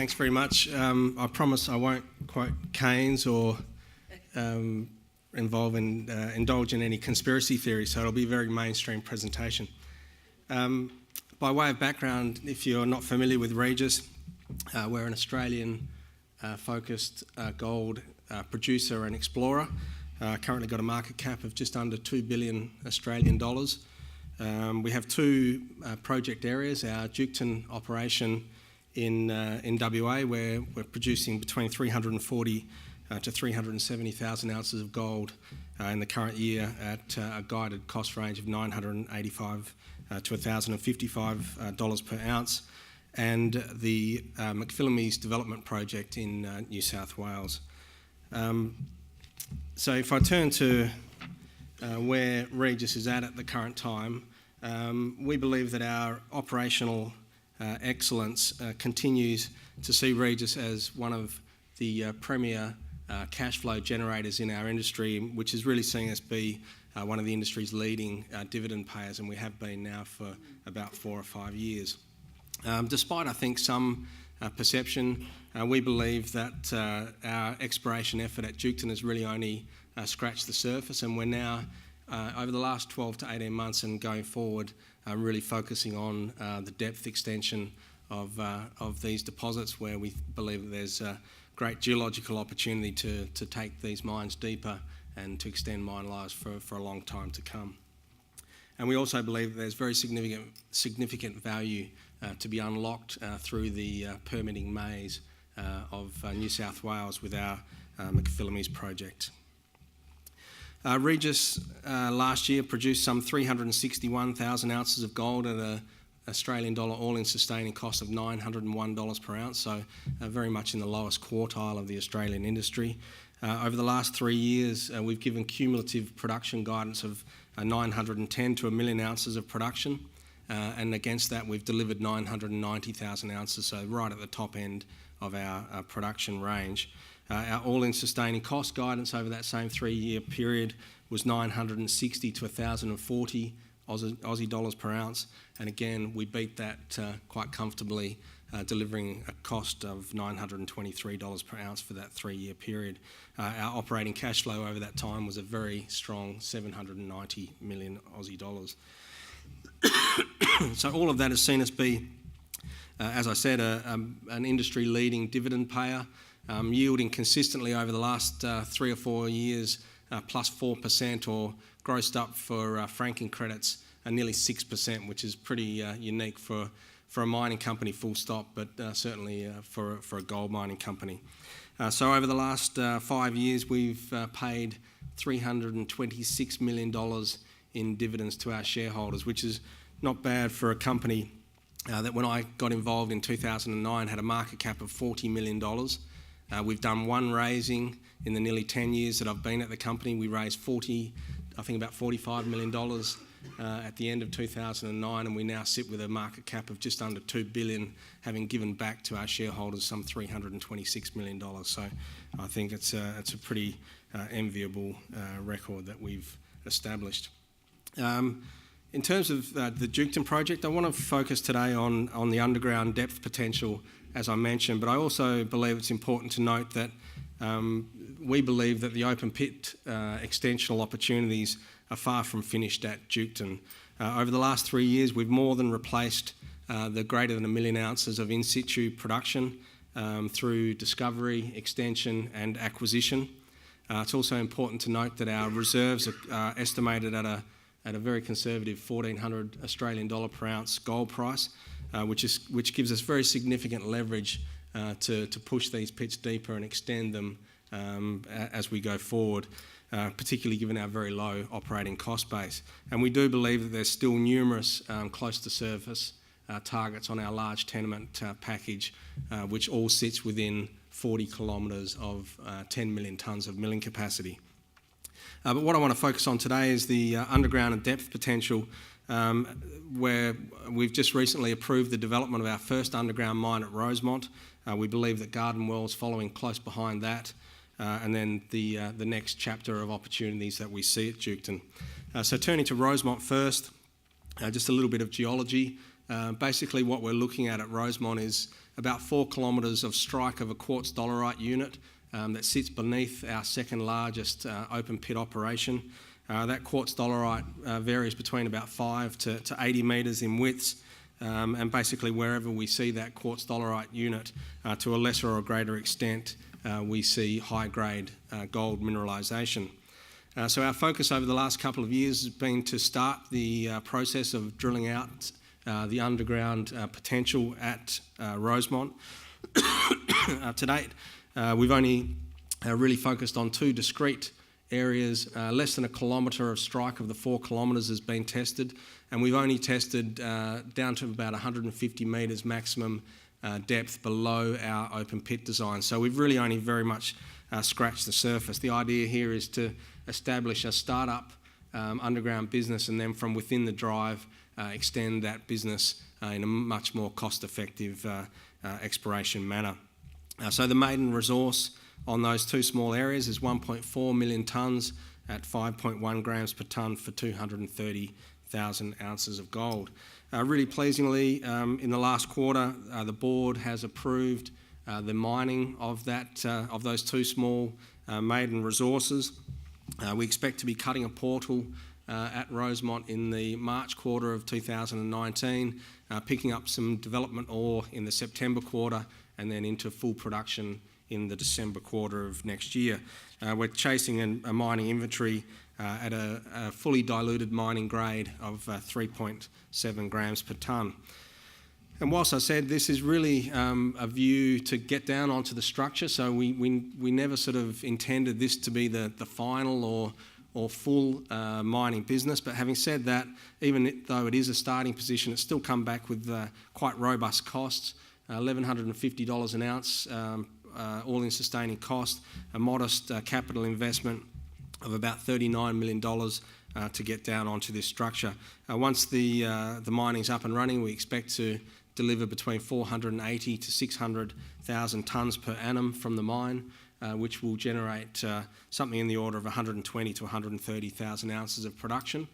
Thanks very much. I promise I won't quote Keynes or indulge in any conspiracy theories, so it'll be a very mainstream presentation. By way of background, if you're not familiar with Regis, we're an Australian-focused gold producer and explorer. Currently got a market cap of just under 2 billion Australian dollars. We have two project areas, our Duketon operation in WA, where we're producing between 340 to 370,000 ounces of gold in the current year at a guided cost range of $985 to $1,055 per ounce, and the McPhillamys development project in New South Wales. So if I turn to where Regis is at the current time, we believe that our operational excellence continues to see Regis as one of the premier cash flow generators in our industry, which is really seeing us be one of the industry's leading dividend payers, and we have been now for about 4 or 5 years. Despite, I think, some perception, we believe that our exploration effort at Duketon has really only scratched the surface, and we're now, over the last 12 to 18 months and going forward, really focusing on the depth extension of these deposits, where we believe that there's a great geological opportunity to take these mines deeper and to extend mine lives for a long time to come. And we also believe that there's very significant value to be unlocked through the permitting maze of New South Wales with our McPhillamys project. Regis last year produced some 361,000 ounces of gold at an Australian dollar all-in sustaining cost of $901 per ounce, so very much in the lowest quartile of the Australian industry. Over the last 3 years, we've given cumulative production guidance of 910 to 1 million ounces of production, and against that we've delivered 990,000 ounces, so right at the top end of our production range. Our all-in sustaining cost guidance over that same 3-year period was 960 to 1,040 Aussie dollars per ounce, and again we beat that quite comfortably, delivering a cost of $923 per ounce for that 3-year period. Our operating cash flow over that time was a very strong 790 million Aussie dollars. So all of that has seen us be, as I said, an industry-leading dividend payer, yielding consistently over the last 3 or 4 years plus 4%, or grossed up for franking credits nearly 6%, which is pretty unique for a mining company full stop, but certainly for a gold mining company. So over the last 5 years we've paid $326 million in dividends to our shareholders, which is not bad for a company that when I got involved in 2009 had a market cap of $40 million. We've done one raising in the nearly 10 years that I've been at the company. We raised about $45 million at the end of 2009, and we now sit with a market cap of just under $2 billion, having given back to our shareholders some $326 million. So I think it's a pretty enviable record that we've established. In terms of the Duketon project, I want to focus today on the underground depth potential, as I mentioned, but I also believe it's important to note that we believe that the open pit extensional opportunities are far from finished at Duketon. Over the last 3 years, we've more than replaced the greater than 1 million ounces of in situ production through discovery, extension and acquisition. It's also important to note that our reserves are estimated at a very conservative 1,400 Australian dollar per ounce gold price, which gives us very significant leverage to push these pits deeper and extend them as we go forward, particularly given our very low operating cost base. And we do believe that there's still numerous close to surface targets on our large tenement package, which all sits within 40 kilometres of 10 million tonnes of milling capacity. But what I want to focus on today is the underground and depth potential, where we've just recently approved the development of our first underground mine at Rosemont. We believe that Garden Well's following close behind that, and then the next chapter of opportunities that we see at Duketon. So turning to Rosemont first, just a little bit of geology. Basically what we're looking at Rosemont is about 4 kilometres of strike of a quartz dolerite unit that sits beneath our second largest open pit operation. That quartz dolerite varies between about 5 to 80 metres in widths, and basically wherever we see that quartz dolerite unit, to a lesser or greater extent, we see high-grade gold mineralisation. So our focus over the last couple of years has been to start the process of drilling out the underground potential at Rosemont. To date, we've only really focused on 2 discrete areas. Less than 1 kilometre of strike of the 4 kilometres has been tested, and we've only tested down to about 150 metres maximum depth below our open pit design. So we've really only very much scratched the surface. The idea here is to establish a start-up underground business, and then from within the drive extend that business in a much more cost-effective exploration manner. So the maiden resource on those 2 small areas is 1.4 million tonnes at 5.1 grams per tonne for 230,000 ounces of gold. Really pleasingly, in the last quarter, the board has approved the mining of those 2 small maiden resources. We expect to be cutting a portal at Rosemont in the March quarter of 2019, picking up some development ore in the September quarter, and then into full production in the December quarter of next year. We're chasing a mining inventory at a fully diluted mining grade of 3.7 grams per tonne. And whilst I said this is really a view to get down onto the structure, so we never sort of intended this to be the final or full mining business. But having said that, even though it is a starting position, it's still come back with quite robust costs, $1,150 an ounce all-in sustaining cost, a modest capital investment of about $39 million to get down onto this structure. Once the mining's up and running, we expect to deliver between 480 to 600,000 tonnes per annum from the mine, which will generate something in the order of 120 to 130,000 ounces of production.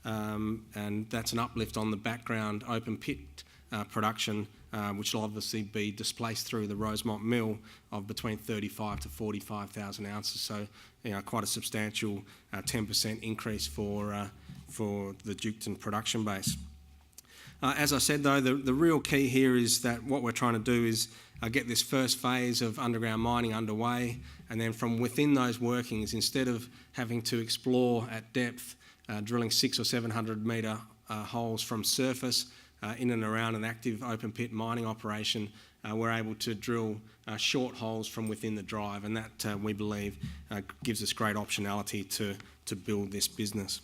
And that's an uplift on the background open pit production, which will obviously be displaced through the Rosemont mill of between 35 to 45,000 ounces. So, quite a substantial 10% increase for the Duketon production base. As I said, though, the real key here is that what we're trying to do is get this first phase of underground mining underway, and then from within those workings, instead of having to explore at depth, drilling 600 or 700 metre holes from surface in and around an active open pit mining operation, we're able to drill short holes from within the drive, and that we believe gives us great optionality to build this business.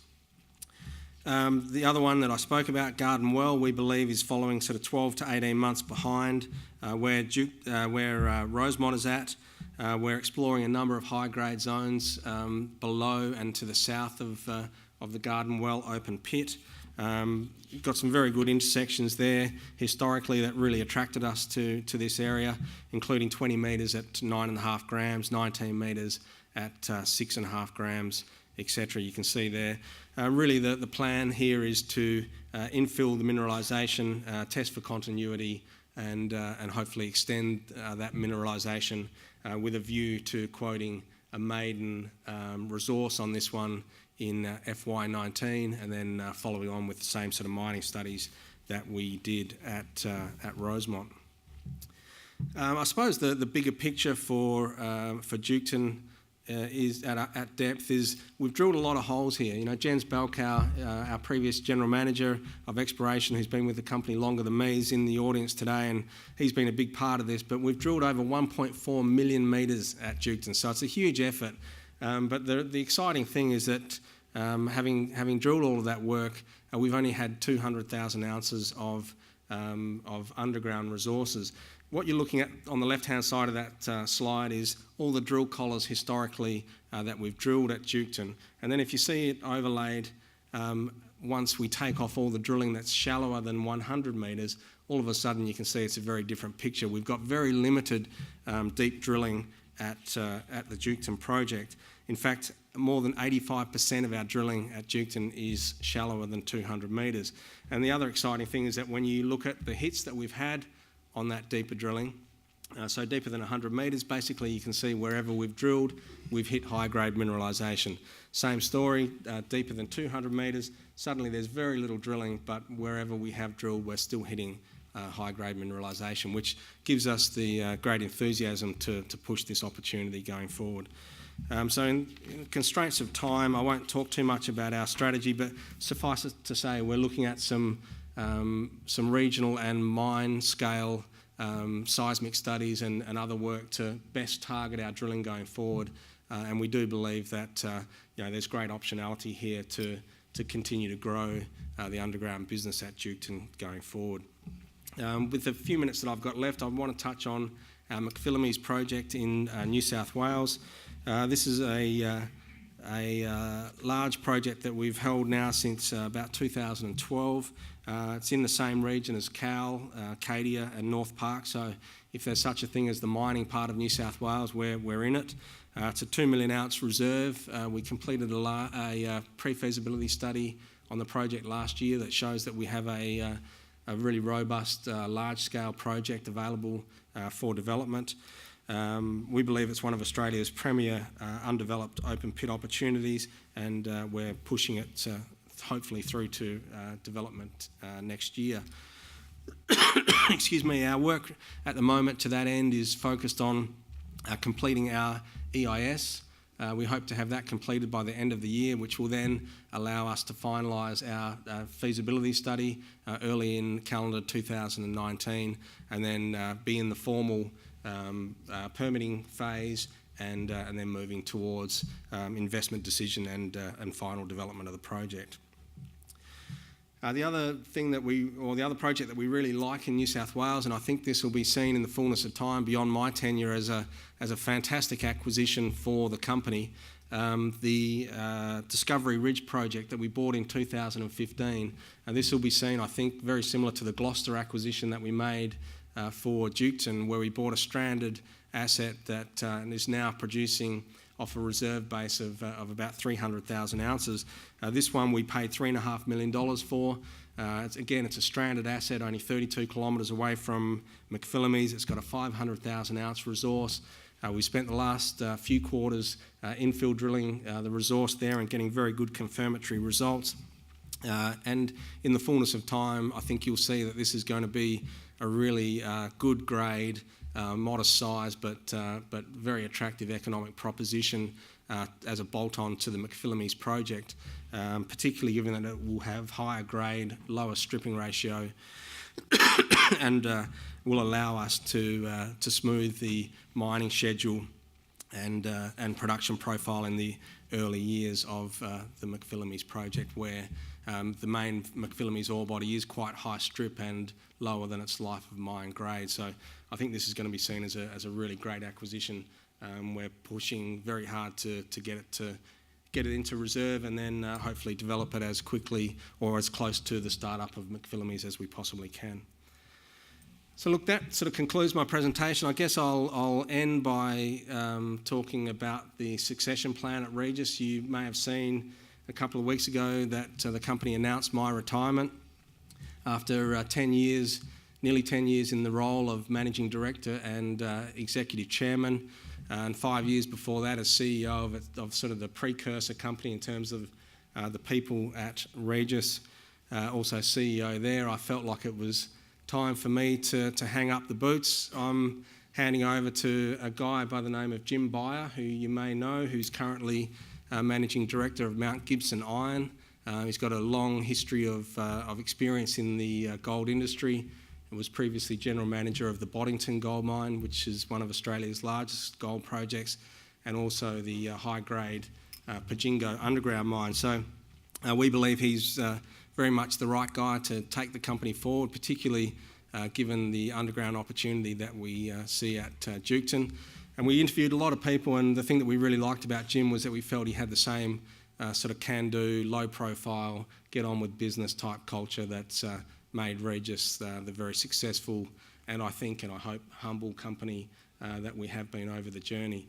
The other one that I spoke about, Garden Well, we believe is following sort of 12 to 18 months behind where Rosemont is at. We're exploring a number of high-grade zones below and to the south of the Garden Well open pit. You've got some very good intersections there historically that really attracted us to this area, including 20 metres at 9.5 grams, 19 metres at 6.5 grams, etc. You can see there. Really the plan here is to infill the mineralisation, test for continuity, and hopefully extend that mineralisation with a view to quoting a maiden resource on this one in FY19, and then following on with the same sort of mining studies that we did at Rosemont. I suppose the bigger picture for Duketon is at depth is we've drilled a lot of holes here. Jens Balkow, our previous general manager of exploration, who's been with the company longer than me, is in the audience today, and he's been a big part of this. But we've drilled over 1.4 million metres at Duketon, so it's a huge effort. But the exciting thing is that having drilled all of that work, we've only had 200,000 ounces of underground resources. What you're looking at on the left-hand side of that slide is all the drill collars historically that we've drilled at Duketon. And then if you see it overlaid, once we take off all the drilling that's shallower than 100 metres, all of a sudden you can see it's a very different picture. We've got very limited deep drilling at the Duketon project. In fact, more than 85% of our drilling at Duketon is shallower than 200 metres. And the other exciting thing is that when you look at the hits that we've had on that deeper drilling, so deeper than 100 metres, basically you can see wherever we've drilled, we've hit high-grade mineralisation. Same story, deeper than 200 metres, suddenly there's very little drilling, but wherever we have drilled, we're still hitting high-grade mineralisation, which gives us the great enthusiasm to push this opportunity going forward. So in constraints of time, I won't talk too much about our strategy, but suffice it to say we're looking at some regional and mine scale seismic studies and other work to best target our drilling going forward. And we do believe that there's great optionality here to continue to grow the underground business at Duketon going forward. With the few minutes that I've got left, I want to touch on our McPhillamys project in New South Wales. This is a large project that we've held now since about 2012. It's in the same region as Cowal, Cadia and North Park, so if there's such a thing as the mining part of New South Wales, we're in it. It's a 2 million ounce reserve. We completed a pre-feasibility study on the project last year that shows that we have a really robust large-scale project available for development. We believe it's one of Australia's premier undeveloped open pit opportunities, and we're pushing it hopefully through to development next year. Excuse me, our work at the moment to that end is focused on completing our EIS. We hope to have that completed by the end of the year, which will then allow us to finalise our feasibility study early in calendar 2019, and then be in the formal permitting phase, and then moving towards investment decision and final development of the project. The other project that we really like in New South Wales, and I think this will be seen in the fullness of time beyond my tenure as a fantastic acquisition for the company, the Discovery Ridge project that we bought in 2015, and this will be seen, I think, very similar to the Gloucester acquisition that we made for Duketon, where we bought a stranded asset that is now producing off a reserve base of about 300,000 ounces. This one we paid $3.5 million for. It's a stranded asset only 32 kilometres away from McPhillamys. It's got a 500,000 ounce resource. We spent the last few quarters infill drilling the resource there and getting very good confirmatory results. And in the fullness of time, I think you'll see that this is going to be a really good grade, modest size, but very attractive economic proposition as a bolt-on to the McPhillamys project, particularly given that it will have higher grade, lower stripping ratio, and will allow us to smooth the mining schedule and production profile in the early years of the McPhillamys project, where the main McPhillamys ore body is quite high strip and lower than its life of mine grade. So I think this is going to be seen as a really great acquisition. We're pushing very hard to get it into reserve, and then hopefully develop it as quickly or as close to the startup of McPhillamys as we possibly can. So look, that sort of concludes my presentation. I guess I'll end by talking about the succession plan at Regis. You may have seen a couple of weeks ago that the company announced my retirement after 10 years, nearly 10 years in the role of Managing Director and Executive Chairman, and 5 years before that as CEO of sort of the precursor company in terms of the people at Regis, also CEO there. I felt like it was time for me to hang up the boots. I'm handing over to a guy by the name of Jim Beyer, who you may know, who's currently Managing Director of Mount Gibson Iron. He's got a long history of experience in the gold industry. He was previously General Manager of the Boddington Gold Mine, which is one of Australia's largest gold projects, and also the high-grade Pajingo underground mine. So we believe he's very much the right guy to take the company forward, particularly given the underground opportunity that we see at Duketon. And we interviewed a lot of people, and the thing that we really liked about Jim was that we felt he had the same sort of can-do, low-profile, get-on-with-business type culture that's made Regis the very successful and I hope humble company that we have been over the journey.